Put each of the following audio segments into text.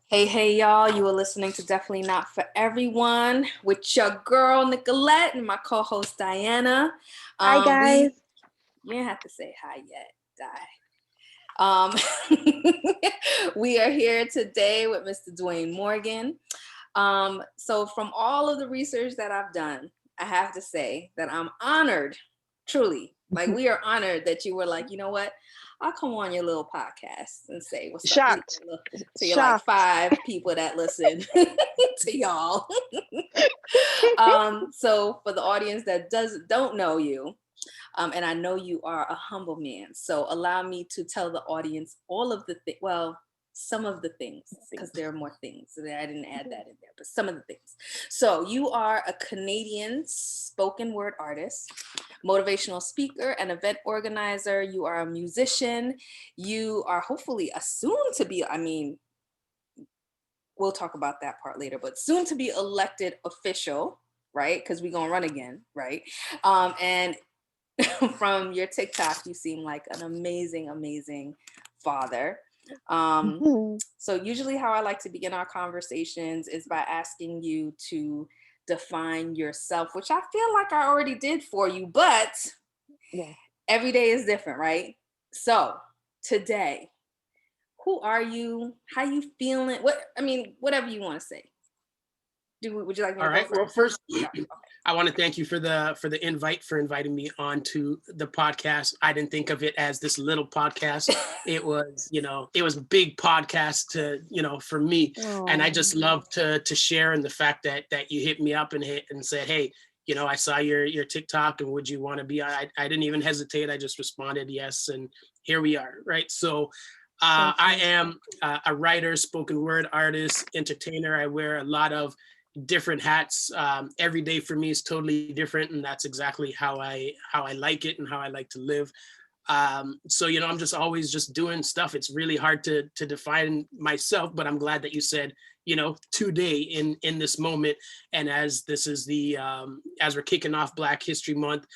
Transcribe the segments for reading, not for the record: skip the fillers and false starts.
Hey, y'all. You are listening to Definitely Not For Everyone with your girl, Nicolette, and my co-host, Diana. Hi guys. You didn't have to say hi yet, we are here today with Mr. Dwayne Morgan. So from all of the research that I've done, I have to say that I'm honored, truly. Like, we are honored that you were like, you know what? I'll come on your little podcast and say what's up Shocked. to your like Shocked. 5 people that listen to y'all. So for the audience that don't know you, and I know you are a humble man, so allow me to tell the audience all of the some of the things, because there are more things. So I didn't add that in there, but some of the things. So you are a Canadian spoken word artist, motivational speaker, and event organizer. You are a musician. You are hopefully a soon to be, we'll talk about that part later, but soon to be elected official, right? Because we're going to run again, right? And from your TikTok, you seem like an amazing, amazing father. So usually how I like to begin our conversations is by asking you to define yourself, which I feel like I already did for you, but every day is different, right? So today, who are you? How you feeling? Whatever you want to say. Would you like me to All right. go Well, first, I want to thank you for the invite, for inviting me onto the podcast. I didn't think of it as this little podcast. It was, it was a big podcast for me. Aww. And I just love to share in the fact that you hit me up and said, hey, I saw your TikTok and would you want to be? I didn't even hesitate. I just responded yes, and here we are. Right. So I am a writer, spoken word artist, entertainer. I wear a lot of different hats. Every day for me is totally different, and that's exactly how I like it and how I like to live. So I'm just always just doing stuff. It's really hard to define myself, but I'm glad that you said today in this moment, and as this is the as we're kicking off Black History Month.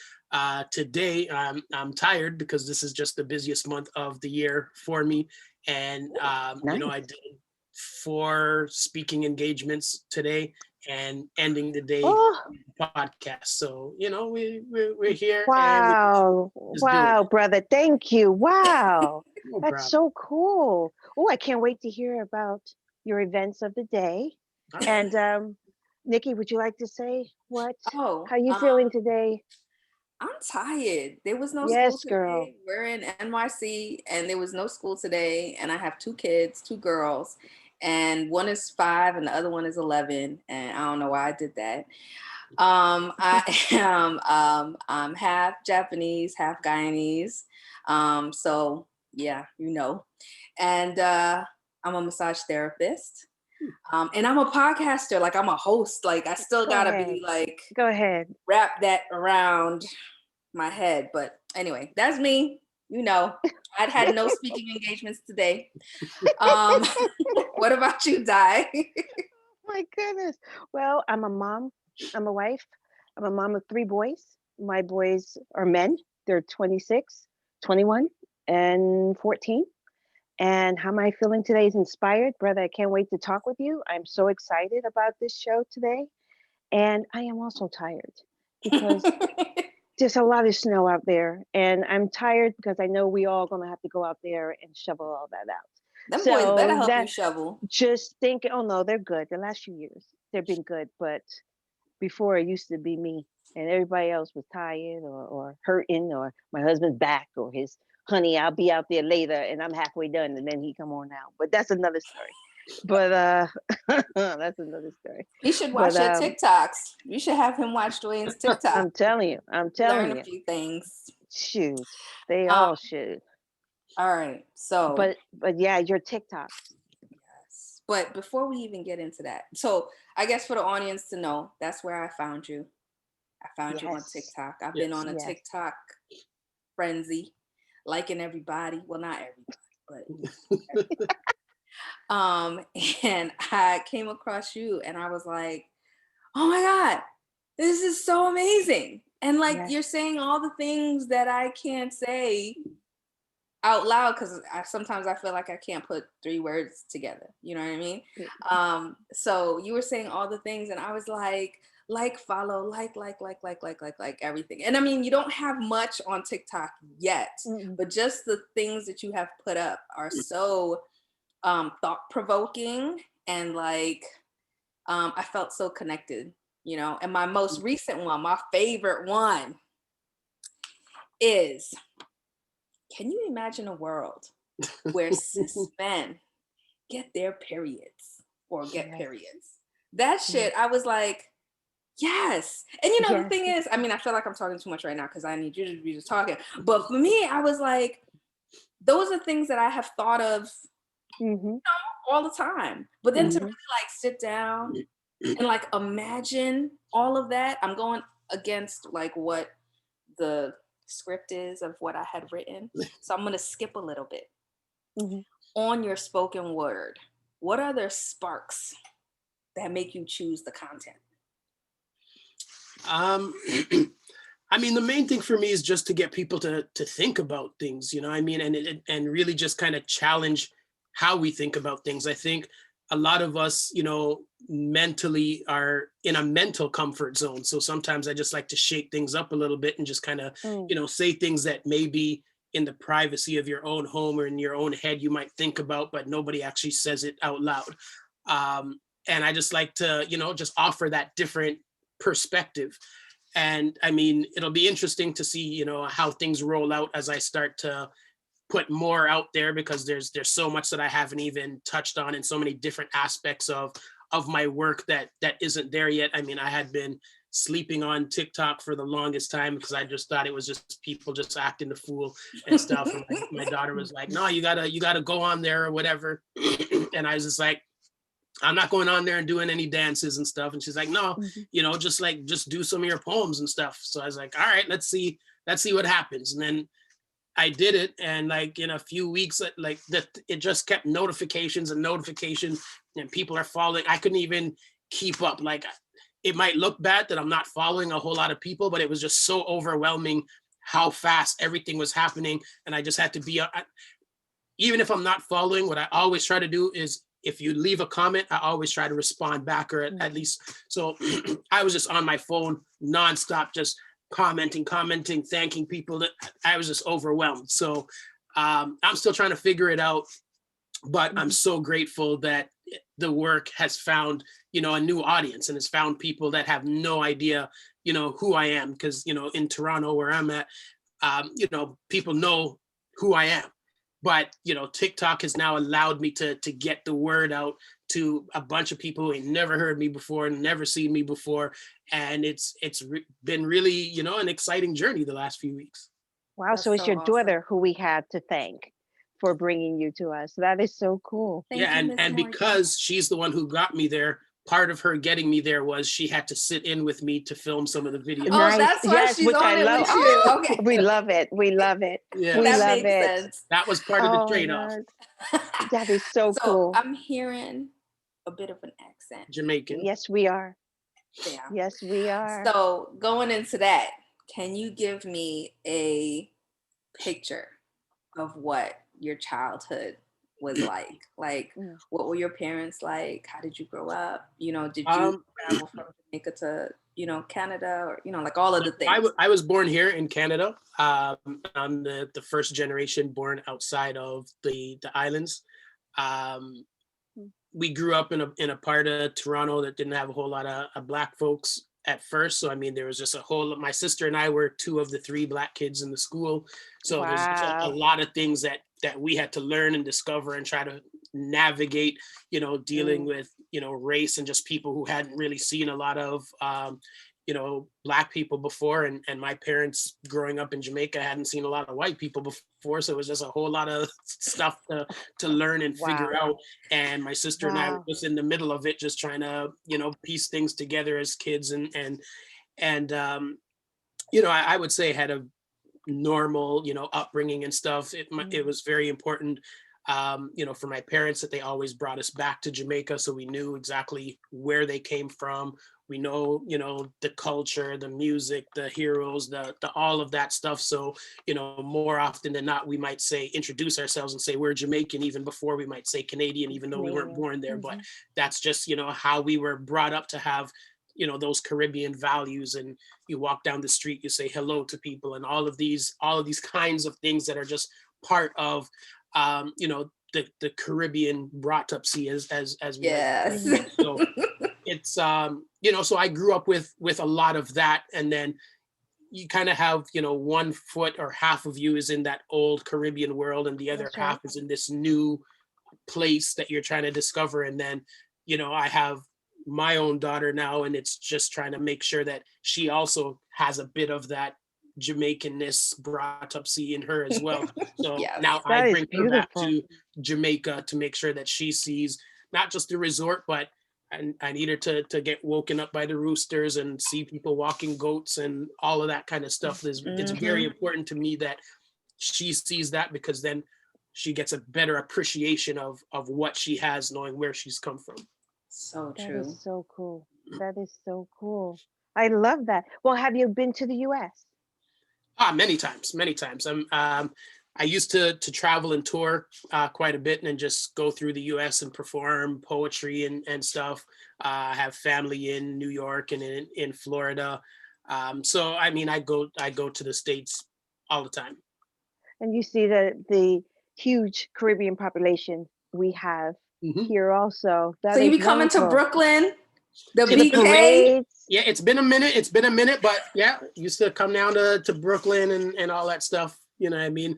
Today, I'm tired because this is just the busiest month of the year for me. And, Nice. I did 4 speaking engagements today and ending the day podcast. So, we're here. Wow. And wow, brother. Thank you. Wow. No That's problem. so cool. Oh, I can't wait to hear about your events of the day. And Nikki, would you like to say what? How you feeling today? I'm tired. There was no school Yes, today. girl. We're in NYC and there was no school today. And I have 2 kids, 2 girls, and one is 5 and the other one is 11. And I don't know why I did that. I am I'm half Japanese, half Guyanese. So yeah, And I'm a massage therapist. And I'm a podcaster. Like, I'm a host. Like, I still gotta be like, go ahead, wrap that around my head. But anyway, that's me. I'd had no speaking engagements today. What about you, Di? My goodness. Well, I'm a mom. I'm a wife. I'm a mom of 3 boys. My boys are men. They're 26, 21, and 14. And how am I feeling today is inspired. Brother, I can't wait to talk with you. I'm so excited about this show today. And I am also tired because there's a lot of snow out there. And I'm tired because I know we all going to have to go out there and shovel all that out. Them boys better help you shovel. Just think, oh no, they're good. The last few years, they've been good. But before, it used to be me. And everybody else was tired or hurting, or my husband's back, or his honey, I'll be out there later and I'm halfway done and then he come on out. But that's another story. But that's another story. He should watch your TikToks. You should have him watch Dwayne's TikTok. I'm telling you. Learn a few things. Shoot. They all should. All right. So but yeah, your TikToks. Yes. But before we even get into that, so I guess for the audience to know, that's where I found you. I found you on TikTok. I've been on a TikTok frenzy, liking everybody. Well, not everybody, but and I came across you and I was like, oh my God, this is so amazing. And like, you're saying all the things that I can't say out loud because sometimes I feel like I can't put 3 words together. You know what I mean? So you were saying all the things, and I was like, follow, like everything. And I mean, you don't have much on TikTok yet, but just the things that you have put up are so thought provoking, and like I felt so connected, you know. And my most recent one, my favorite one, is, can you imagine a world where cis men get their periods or get periods? That shit, I was like, yes. And you know, the thing is, I mean, I feel like I'm talking too much right now because I need you to be just talking. But for me, I was like, those are things that I have thought of, you know, all the time. But then to really like sit down and like imagine all of that, I'm going against like what the script is of what I had written. So I'm going to skip a little bit. On your spoken word, what are the sparks that make you choose the content? I mean, the main thing for me is just to get people to think about things, you know what I mean? And really just kind of challenge how we think about things. I think a lot of us, you know, mentally are in a mental comfort zone. So sometimes I just like to shake things up a little bit and just kind of, you know, say things that maybe in the privacy of your own home or in your own head you might think about, but nobody actually says it out loud. And I just like to, you know, just offer that different perspective. And I mean, it'll be interesting to see, you know, how things roll out as I start to put more out there, because there's so much that I haven't even touched on, and so many different aspects of my work that isn't there yet. I mean, I had been sleeping on TikTok for the longest time because I just thought it was just people just acting the fool and stuff. And my daughter was like, no, you gotta go on there or whatever. And I was just like, I'm not going on there and doing any dances and stuff. And she's like, no, you know, just do some of your poems and stuff. So I was like, all right, let's see what happens. And then I did it. And like in a few weeks, like that, it just kept notifications and people are following. I couldn't even keep up. Like, it might look bad that I'm not following a whole lot of people, but it was just so overwhelming how fast everything was happening. And I just had to be, even if I'm not following, what I always try to do is, if you leave a comment, I always try to respond back, or at least. So I was just on my phone nonstop, just commenting, thanking people. That I was just overwhelmed. So I'm still trying to figure it out, but I'm so grateful that the work has found, you know, a new audience, and has found people that have no idea, you know, who I am. Because, you know, in Toronto where I'm at, you know, people know who I am. But, you know, TikTok has now allowed me to get the word out to a bunch of people who ain't never heard me before and never seen me before. And it's been really, you know, an exciting journey the last few weeks. Wow. That's So it's so your awesome. daughter who we had to thank for bringing you to us. That is so cool. Thank you, And Miss Morgan. because she's the one who got me there, part of her getting me there was she had to sit in with me to film some of the videos. Oh, Nice. that's why Yes, she's which on I it love. with you. Oh, Okay. we love it. We love it. Yeah. We That love makes it. sense. That was part of the Oh my trade-off. God. That is so So cool. I'm hearing a bit of an accent. Jamaican. Yes, we are. Yeah. Yes, we are. So going into that, can you give me a picture of what your childhood was like? Like, what were your parents like? How did you grow up? You know, did you travel from Jamaica to, you know, Canada, or, you know, like all of the things? I was born here in Canada. I'm the first generation born outside of the islands. We grew up in a part of Toronto that didn't have a whole lot of Black folks at first. So I mean, there was just my sister and I were 2 of the 3 Black kids in the school. So there's a lot of things that we had to learn and discover and try to navigate, you know, dealing with, you know, race and just people who hadn't really seen a lot of, you know, Black people before. And my parents growing up in Jamaica hadn't seen a lot of white people before. So it was just a whole lot of stuff to learn and figure out. And my sister and I were just in the middle of it, just trying to, you know, piece things together as kids. And you know, I would say had a normal, you know, upbringing and stuff. It was very important, you know, for my parents that they always brought us back to Jamaica, so we knew exactly where they came from, We know, the culture, the music, the heroes, the all of that stuff. So, more often than not, we might say, introduce ourselves and say we're Jamaican even before we might say Canadian, even though we weren't Canadian. born there. But that's just, how we were brought up to have, those Caribbean values. And you walk down the street, you say hello to people, and all of these kinds of things that are just part of, the Caribbean brought up see as we Yes. like. So it's so I grew up with a lot of that, and then you kind of have 1 foot or half of you is in that old Caribbean world, and the other That's half right. is in this new place that you're trying to discover. And then I have my own daughter now, and it's just trying to make sure that she also has a bit of that Jamaicanness brought up see in her as well. So Yes. now That I is bring her back beautiful. to Jamaica to make sure that she sees not just the resort, but I need her to get woken up by the roosters and see people walking goats and all of that kind of stuff. It's very important to me that she sees that, because then she gets a better appreciation of what she has, knowing where she's come from. So That true. is so cool. That is so cool. I love that. Well, have you been to the US? Many times, many times. I used to travel and tour quite a bit, and just go through the U.S. and perform poetry and stuff. I have family in New York and in Florida. So I mean, I go to the States all the time. And you see the huge Caribbean population we have Mhm. here also. So That you is be coming to wonderful. Brooklyn, the To the It's been- BK? parades. Yeah, it's been a minute. It's been a minute, but yeah, used to come down to Brooklyn and all that stuff. You know what I mean?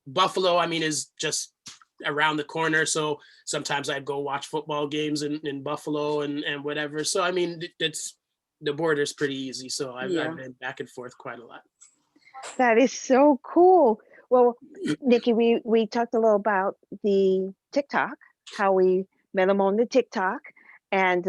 Buffalo, I mean, is just around the corner. So sometimes I'd go watch football games in Buffalo and whatever. So I mean, it's the border's pretty easy. So Yeah. I've been back and forth quite a lot. That is so cool. Well, Nikki, we talked a little about the TikTok, how we met them on the TikTok, and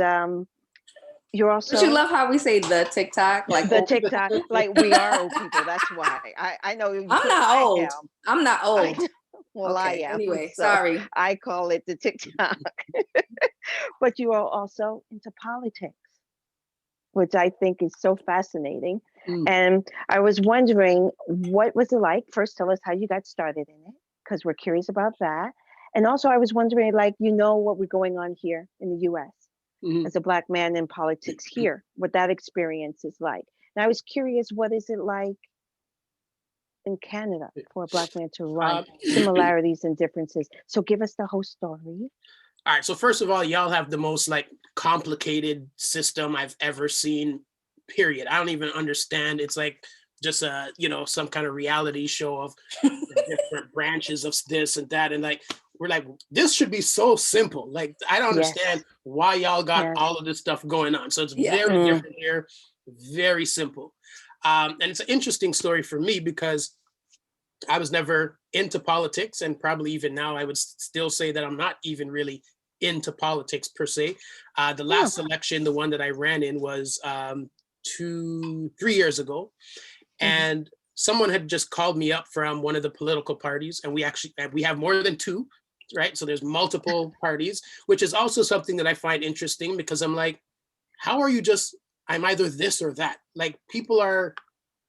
you're Don't you also love how we say the TikTok? Like the old people? TikTok. Like we are old people. That's why I know you. I'm not I old. am. I'm not I old. know. Well, Okay. I am. Anyway, So sorry. I call it the TikTok. But you are also into politics, which I think is so fascinating. Mm. And I was wondering, what was it like? First, tell us how you got started in it, because we're curious about that. And also, I was wondering, like, what we're going on here in the US Mhm. as a Black man in politics here, what that experience is like. And I was curious, what is it like in Canada for a Black man to run? Um, Similarities and differences. So give us the whole story. All right. So first of all, y'all have the most like complicated system I've ever seen. Period. I don't even understand. It's like just some kind of reality show of the different branches of this and that, and like we're like, this should be so simple. Like I don't Yes. understand why y'all got Yes. all of this stuff going on. So it's Yeah. very Mm. different here, very simple. And it's an interesting story for me because I was never into politics, and probably even now I would still say that I'm not even really into politics per se. The last election, the one that I ran in, was 3 years ago, and someone had just called me up from one of the political parties, and we have more than two, right? So there's multiple parties, which is also something that I find interesting, because I'm like, how are you just? I'm either this or that. Like people are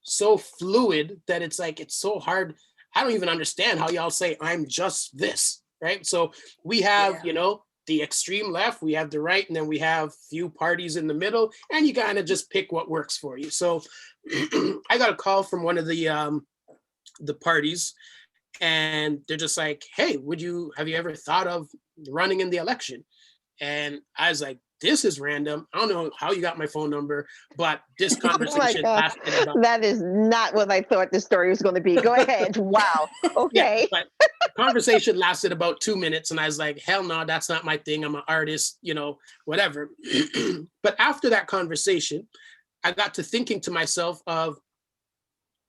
so fluid that it's like it's so hard. I don't even understand how y'all say I'm just this, right? So we have, Yeah. the extreme left, we have the right, and then we have few parties in the middle, and you kind of just pick what works for you. So I got a call from one of the parties, and they're just like, "Hey, have you ever thought of running in the election?" And I was like, this is random. I don't know how you got my phone number, but this Oh my conversation God. lasted about That is not what I thought the story was going to be. Go ahead. Wow. yeah, Okay. but the conversation lasted about 2 minutes, and I was like, hell no, that's not my thing. I'm an artist, whatever. But after that conversation, I got to thinking to myself of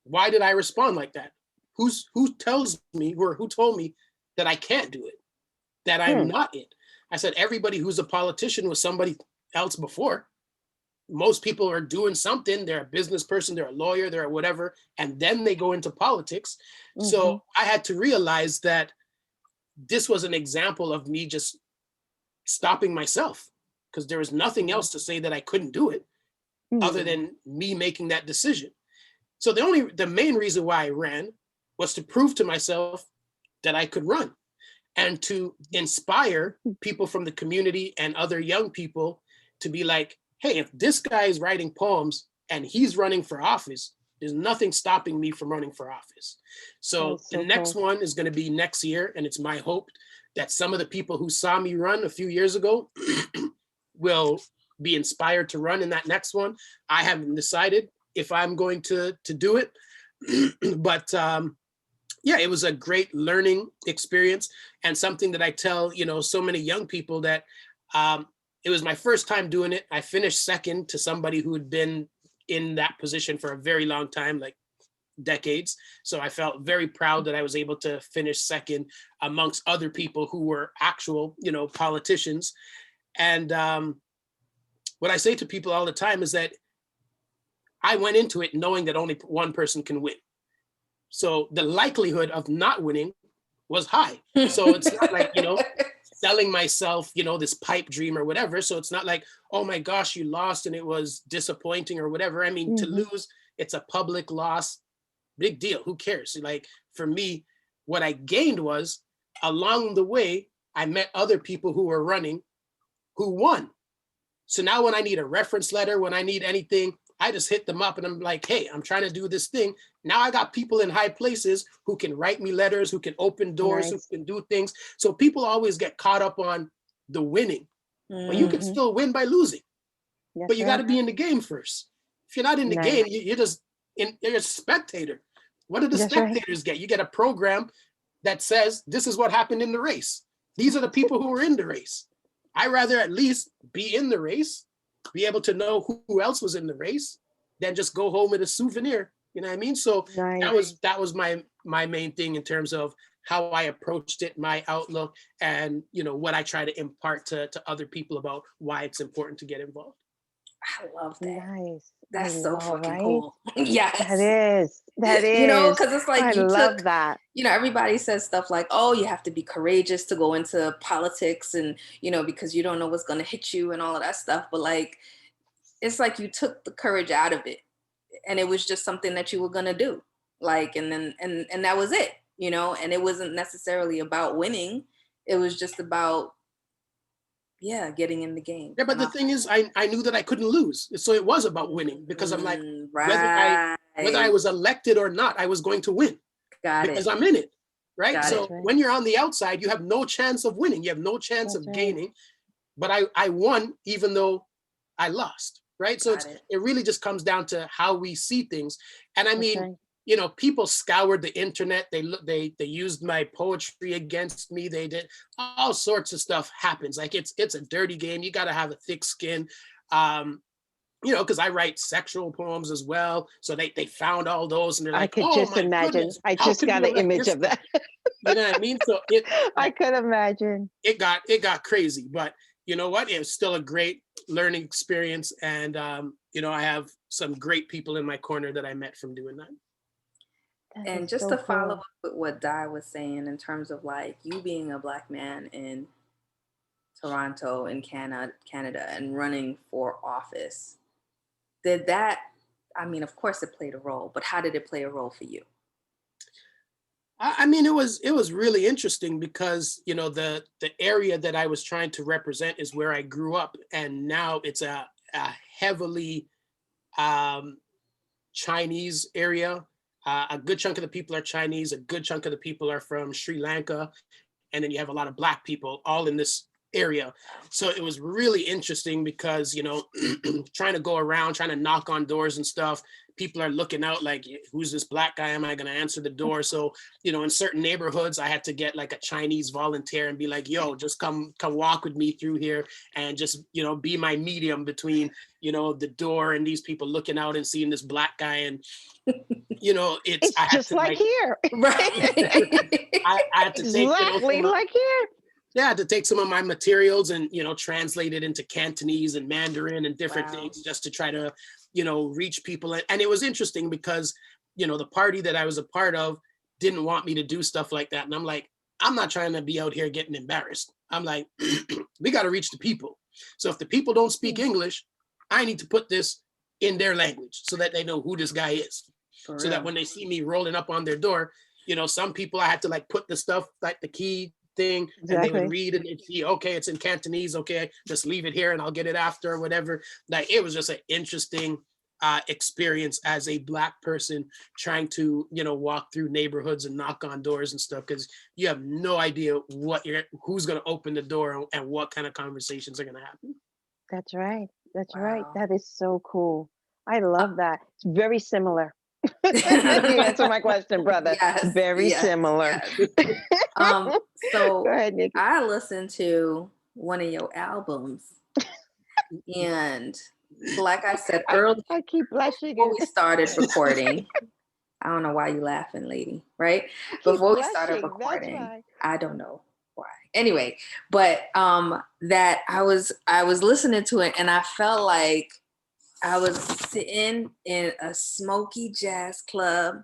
why did I respond like that? Who tells me, or who told me that I can't do it, that I'm not it? I said everybody who's a politician was somebody else before. Most people are doing something. They're a business person, they're a lawyer, they're whatever, and then they go into politics. So I had to realize that this was an example of me just stopping myself. because there was nothing else to say that I couldn't do it other than me making that decision. So the main reason why I ran was to prove to myself that I could run and to inspire people from the community and other young people to be like, hey, if this guy is writing poems and he's running for office, there's nothing stopping me from running for office. So the next one is going to be next year. And it's my hope that some of the people who saw me run a few years ago will be inspired to run in that next one. I haven't decided if I'm going to do it, but yeah, it was a great learning experience and something that I tell, so many young people that it was my first time doing it. I finished second to somebody who had been in that position for a very long time, like decades. So I felt very proud that I was able to finish second amongst other people who were actual, politicians. And what I say to people all the time is that I went into it knowing that only one person can win. So the likelihood of not winning was high. So it's not like, selling myself, this pipe dream or whatever. So it's not like, oh my gosh, you lost and it was disappointing or whatever. I mean, to lose, it's a public loss, big deal. Who cares? Like for me, what I gained was along the way, I met other people who were running who won. So now when I need a reference letter, when I need anything, I just hit them up and I'm like, hey, I'm trying to do this thing. Now I got people in high places who can write me letters, who can open doors, who can do things. So people always get caught up on the winning. But you can still win by losing. Yes, but you got to be in the game first. If you're not in the game, you're a spectator. What do the spectators get? You get a program that says, this is what happened in the race. These are the people who were in the race. I rather at least be in the race, be able to know who else was in the race, than just go home with a souvenir. You know what I mean? So that was my main thing in terms of how I approached it, my outlook, and what I try to impart to other people about why it's important to get involved. I love that. Nice. That's so fucking cool. Yes. That is. Because it's like I love that. Everybody says stuff like, oh, you have to be courageous to go into politics and, because you don't know what's going to hit you and all of that stuff. But like, it's like you took the courage out of it and it was just something that you were going to do. Like, and then, and that was it, and it wasn't necessarily about winning. It was just about, getting in the game. Yeah, but the thing is, I knew that I couldn't lose. So it was about winning because I'm like, whether I was elected or not, I was going to win. Because I'm in it, right? So when you're on the outside, you have no chance of winning. You have no chance of gaining. But I won even though I lost, right? So it really just comes down to how we see things. And I mean, people scoured the internet. They used my poetry against me. They did all sorts of stuff happens. Like it's a dirty game. You got to have a thick skin. Because I write sexual poems as well. So they found all those and they're like, I could just imagine. Goodness, I just got an image of that. You know what I mean? So I could imagine. It got crazy, but you know what? It was still a great learning experience. And, I have some great people in my corner that I met from doing that. And just to follow up with what Di was saying in terms of like you being a Black man in Toronto in Canada and running for office, did that, I mean, of course it played a role, but how did it play a role for you? I mean, it was really interesting because, the area that I was trying to represent is where I grew up. And now it's a heavily Chinese area. A good chunk of the people are Chinese. A good chunk of the people are from Sri Lanka. And then you have a lot of Black people all in this area. So it was really interesting because, trying to go around, trying to knock on doors and stuff, people are looking out like, who's this Black guy? Am I going to answer the door? So, in certain neighborhoods, I had to get like a Chinese volunteer and be like, yo, just come walk with me through here and just, be my medium between, the door and these people looking out and seeing this Black guy. And, it's just like here. Right. I had to take exactly like here. Yeah, I had to take some of my materials and, translate it into Cantonese and Mandarin and different things just to try to, reach people. And it was interesting because, the party that I was a part of didn't want me to do stuff like that. And I'm like, I'm not trying to be out here getting embarrassed. I'm like, we got to reach the people. So if the people don't speak English, I need to put this in their language so that they know who this guy is. For So that real. when they see me rolling up on their door, you know, some people I had to like put the stuff, like the key thing, and they would Exactly. read and they'd see, okay, it's in Cantonese, okay, just leave it here and I'll get it after or whatever. Like it was just an interesting experience as a Black person trying to, you know, walk through neighborhoods and knock on doors and stuff, because you have no idea who's going to open the door and what kind of conversations are going to happen. That's right. That's right. Wow. That is so cool. I love that. It's very similar. You Yes, answer my question, brother. Very yes, similar. yes. Go So ahead, Nikki. I listened to one of your albums, and like I said earlier, I keep blushing. before we started recording, I don't know why you laughing, lady, right? I keep Before we started blushing. That's recording, why. I don't know why. Anyway, but that I was listening to it and I felt like I was sitting in a smoky jazz club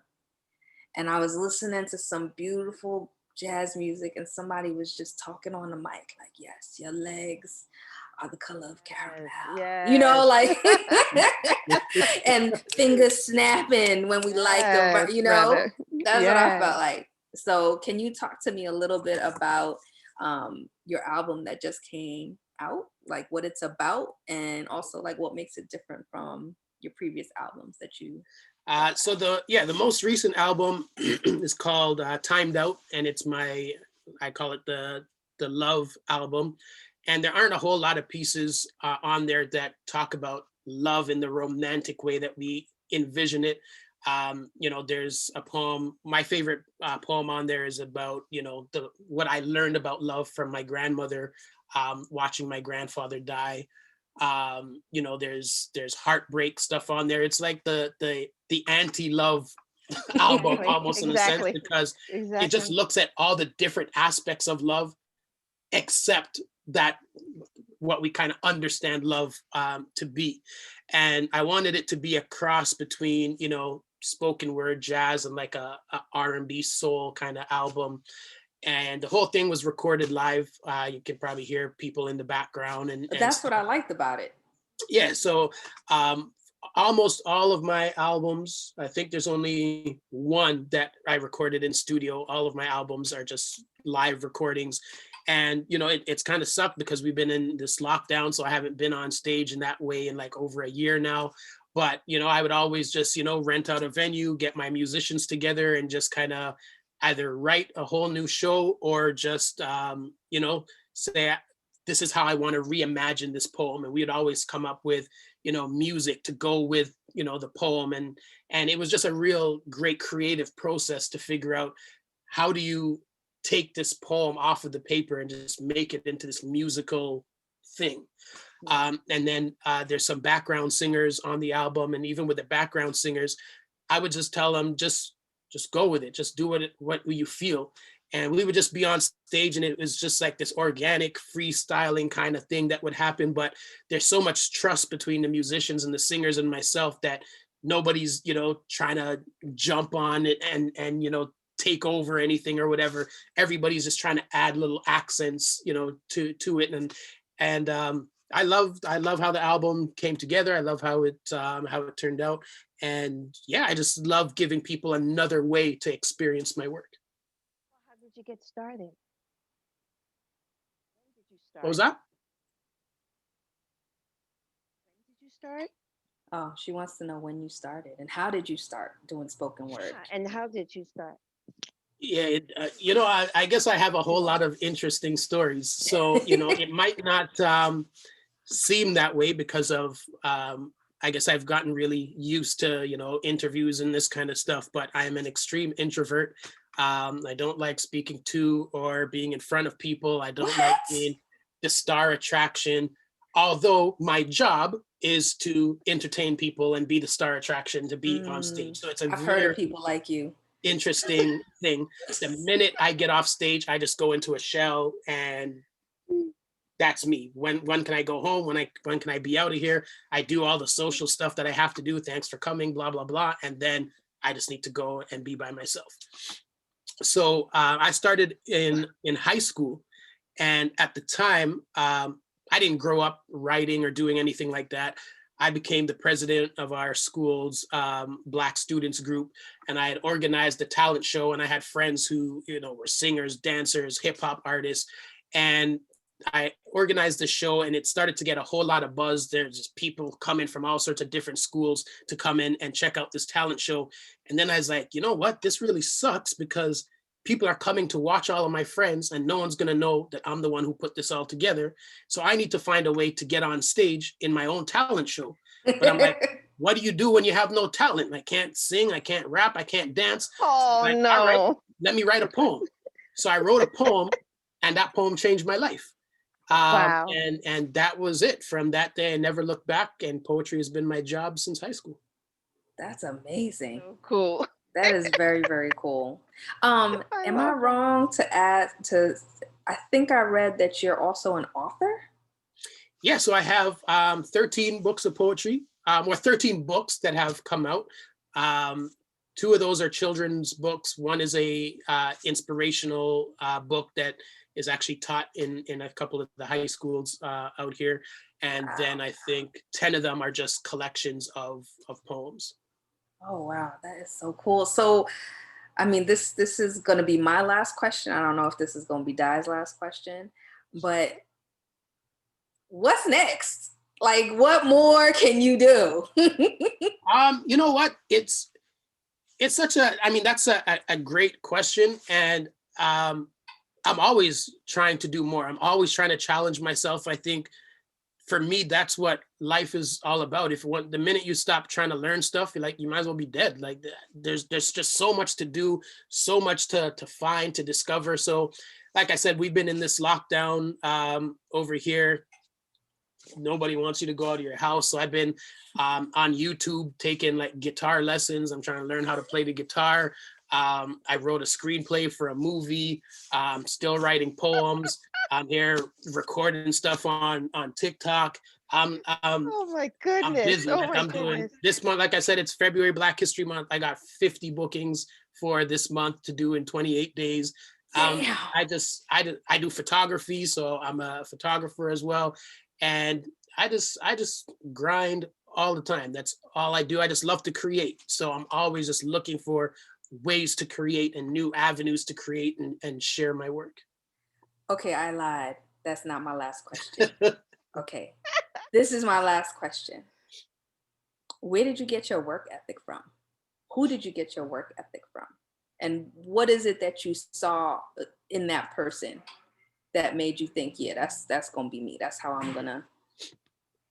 and I was listening to some beautiful jazz music and somebody was just talking on the mic like, yes, your legs are the color of caramel. You know, like and fingers snapping when we like the, Yes, you know, brother. that's what I Yes. felt like. So can you talk to me a little bit about your album that just came out, like what it's about, and also like what makes it different from your previous albums that you So the most recent album is called Timed Out, and it's I call it the love album. And there aren't a whole lot of pieces on there that talk about love in the romantic way that we envision it. You know, there's a poem. My favorite poem on there is about, you know, what I learned about love from my grandmother, watching my grandfather die. You know, there's heartbreak stuff on there. It's like the anti-love album Exactly. almost, in a sense, Exactly. because it just Exactly. looks at all the different aspects of love, except that what we kind of understand love to be. And I wanted it to be a cross between, you know, spoken word jazz and like a R&B soul kind of album. And the whole thing was recorded live. You can probably hear people in the background and that's what stuff. I liked about it. Yeah, so um, almost all of my albums, I think there's only one that I recorded in studio. All of my albums are just live recordings. And, you know, it's kind of sucked because we've been in this lockdown, so I haven't been on stage in that way in like over a year now. But, you know, I would always just, you know, rent out a venue, get my musicians together and just kind of either write a whole new show or just, you know, say, this is how I want to reimagine this poem. And we would always come up with, you know, music to go with, you know, the poem. And it was just a real great creative process to figure out how do you take this poem off of the paper and just make it into this musical thing. And then there's some background singers on the album. And even with the background singers, I would just tell them, just go with it. Just do what you feel. And we would just be on stage and it was just like this organic freestyling kind of thing that would happen. But there's so much trust between the musicians and the singers and myself that nobody's, you know, trying to jump on it and, you know, take over anything or whatever. Everybody's just trying to add little accents, you know, to it. And I love how the album came together. I love how it turned out. And yeah, I just love giving people another way to experience my work. Well, how did you get started? When did you What was start? that? When did you start? Oh, she wants to know when you started and how did you start doing spoken word? And how did you start? Yeah, you know, I guess I have a whole lot of interesting stories. So, you know, it might not seem that way because of, I guess I've gotten really used to, you know, interviews and this kind of stuff, but I'm an extreme introvert. I don't like speaking to or being in front of people. I don't like being the star attraction, although my job is to entertain people and be the star attraction to be on stage. So it's a I've heard very of people like you. interesting thing. The minute I get off stage, I just go into a shell and that's me. When can I go home? When can I be out of here? I do all the social stuff that I have to do. Thanks for coming, blah, blah, blah. And then I just need to go and be by myself. So I started in high school. And at the time, I didn't grow up writing or doing anything like that. I became the president of our school's Black students group, and I had organized a talent show, and I had friends who, were singers, dancers, hip hop artists, and I organized the show, and it started to get a whole lot of buzz. There's just people coming from all sorts of different schools to come in and check out this talent show. And then I was like, you know what? This really sucks because people are coming to watch all of my friends and no one's going to know that I'm the one who put this all together. So I need to find a way to get on stage in my own talent show. But I'm like, what do you do when you have no talent? I can't sing, I can't rap, I can't dance. Oh, Like, no. all right, let me write a poem. So I wrote a poem, and that poem changed my life. Wow. And that was it. From that day, I never looked back, and poetry has been my job since high school. That's amazing. So cool. That is very, very cool. Am I love that. wrong to add to, I think I read that you're also an author? Yeah, so I have 13 books of poetry, or 13 books that have come out. 2 of those are children's books. One is a inspirational book that is actually taught in a couple of the high schools out here. And then I think 10 of them are just collections of poems. Oh, wow. That is so cool. So, I mean, this is going to be my last question. I don't know if this is going to be Di's last question, but what's next? Like, what more can you do? You know what? It's such a, I mean, that's a great question. And I'm always trying to do more. I'm always trying to challenge myself. I think for me, that's what life is all about. The minute you stop trying to learn stuff, you might as well be dead. Like there's just so much to do, so much to find, to discover. So like I said, we've been in this lockdown over here. Nobody wants you to go out of your house. So I've been on YouTube taking like guitar lessons. I'm trying to learn how to play the guitar. I wrote a screenplay for a movie. Still writing poems. I'm here recording stuff on TikTok. Oh my goodness. I'm busy. Oh my doing this month. Like I said, it's February Black History Month. I got 50 bookings for this month to do in 28 days. I do photography, so I'm a photographer as well. And I just grind all the time. That's all I do. I just love to create. So I'm always just looking for ways to create and new avenues to create and share my work. Okay, I lied. That's not my last question. Okay, this is my last question. Where did you get your work ethic from? Who did you get your work ethic from? And what is it that you saw in that person that made you think, yeah, that's gonna be me. That's how I'm gonna.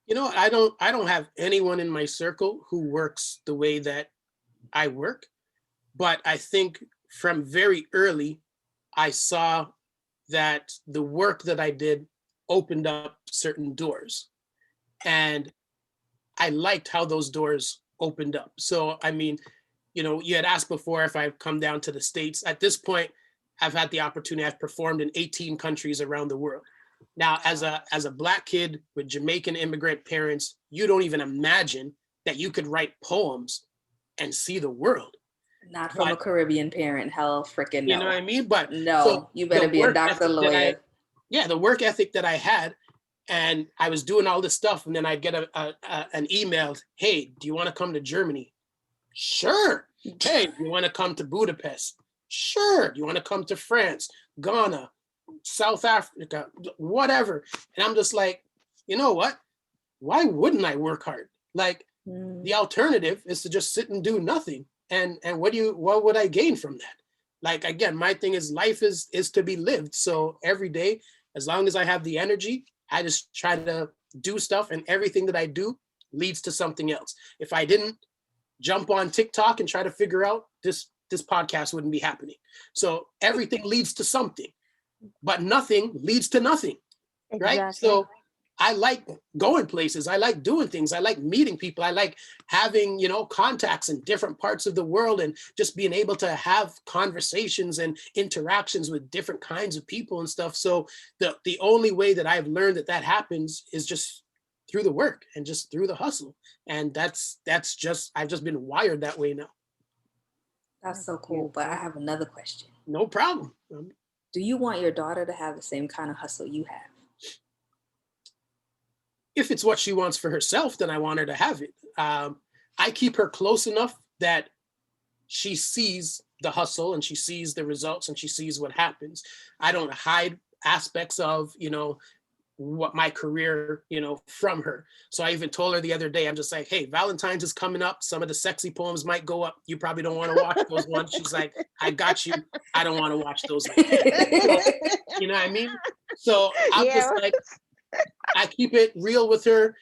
I don't have anyone in my circle who works the way that I work, but I think from very early, I saw that the work that I did opened up certain doors, and I liked how those doors opened up. So, I mean, you had asked before if I've come down to the States. At this point, I've had the opportunity. I've performed in 18 countries around the world. Now, as a Black kid with Jamaican immigrant parents, you don't even imagine that you could write poems and see the world. Not from a Caribbean parent, hell freaking no. You know what I mean? But no, so you better be a doctor, lawyer. The work ethic that I had, and I was doing all this stuff, and then I'd get an email, hey, do you want to come to Germany? Sure. Hey, do you want to come to Budapest? Sure. Do you want to come to France, Ghana, South Africa, whatever? And I'm just like, you know what? Why wouldn't I work hard? Like the alternative is to just sit and do nothing. And what would I gain from that? Like, again, my thing is life is to be lived. So every day, as long as I have the energy, I just try to do stuff, and everything that I do leads to something else. If I didn't jump on TikTok and try to figure out this podcast wouldn't be happening. So everything leads to something, but nothing leads to nothing. Exactly. Right? So I like going places. I like doing things. I like meeting people. I like having, contacts in different parts of the world, and just being able to have conversations and interactions with different kinds of people and stuff. So the only way that I've learned that happens is just through the work and just through the hustle. And that's just, I've just been wired that way now. That's so cool. But I have another question. No problem. Do you want your daughter to have the same kind of hustle you have? if it's what she wants for herself, then I want her to have it. I keep her close enough that she sees the hustle and she sees the results and she sees what happens. I don't hide aspects of, what my career, from her. So I even told her the other day, I'm just like, hey, Valentine's is coming up. Some of the sexy poems might go up. You probably don't want to watch those ones. She's like, I got you. I don't want to watch those ones. So, you know what I mean? So I'm just like, I keep it real with her.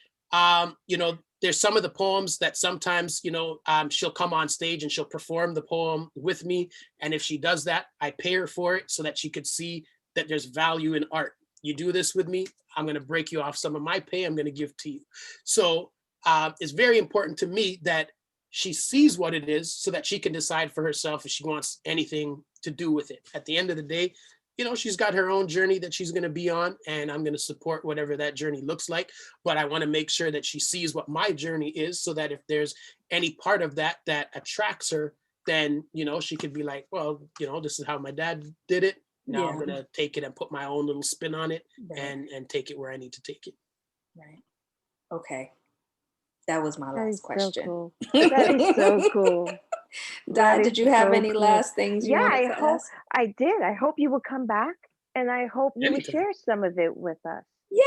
There's some of the poems that sometimes, she'll come on stage and she'll perform the poem with me. And if she does that, I pay her for it so that she could see that there's value in art. You do this with me, I'm going to break you off some of my pay, I'm going to give to you. So it's very important to me that she sees what it is so that she can decide for herself if she wants anything to do with it. At the end of the day, she's got her own journey that she's going to be on, and I'm going to support whatever that journey looks like. But I want to make sure that she sees what my journey is so that if there's any part of that that attracts her, then, she could be like, well, this is how my dad did it. Now I'm going to take it and put my own little spin on it, Right. and take it where I need to take it. Right. Okay. That was my last question. So cool. That is so cool. Dad, did you have any last things you wanted to ask? I did. I hope you will come back, and I hope you would share some of it with us. Yay!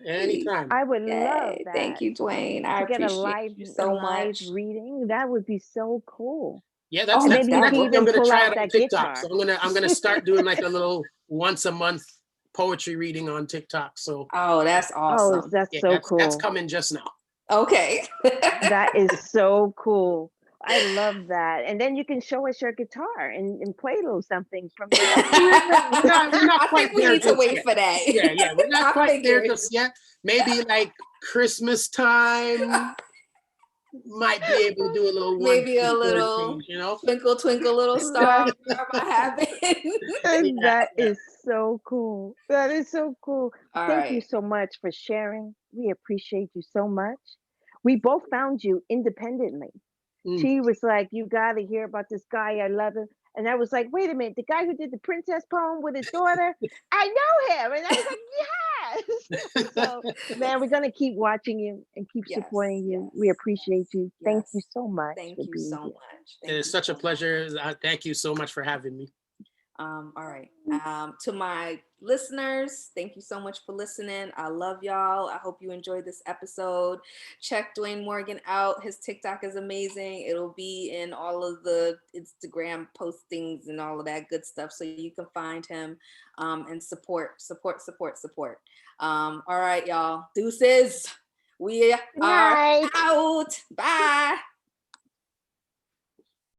Anytime. I would love that. Thank you, Dwayne. I appreciate you so much. Reading, that would be so cool. Yeah, that's maybe you can even pull out that TikTok. guitar. So I'm gonna start doing like a little once a month poetry reading on TikTok. So that's awesome. Oh, that's so cool. That's coming just now. Okay. That is so cool. I love that. And then you can show us your guitar and play a little something from the we're not quite we there need to wait yet. for that. Yeah, we're not quite there just yet. Maybe like Christmas time. Might be able to do a little maybe a little twinkle twinkle little star about heaven. That is so cool. That is so cool. Thank you so much for sharing. We appreciate you so much. We both found you independently. She was like, you got to hear about this guy. I love him. And I was like, wait a minute, the guy who did the princess poem with his daughter, I know him. And I was like, yes. So, man, we're going to keep watching you and keep supporting you. We appreciate you. Thank you so much. Thank you so much. It is such a pleasure. Thank you so much for having me. All right. To my listeners, thank you so much for listening. I love y'all. I hope you enjoyed this episode. Check Dwayne Morgan out. His TikTok is amazing. It'll be in all of the Instagram postings and all of that good stuff, so you can find him and support. All right, y'all. Deuces. We are out. Bye.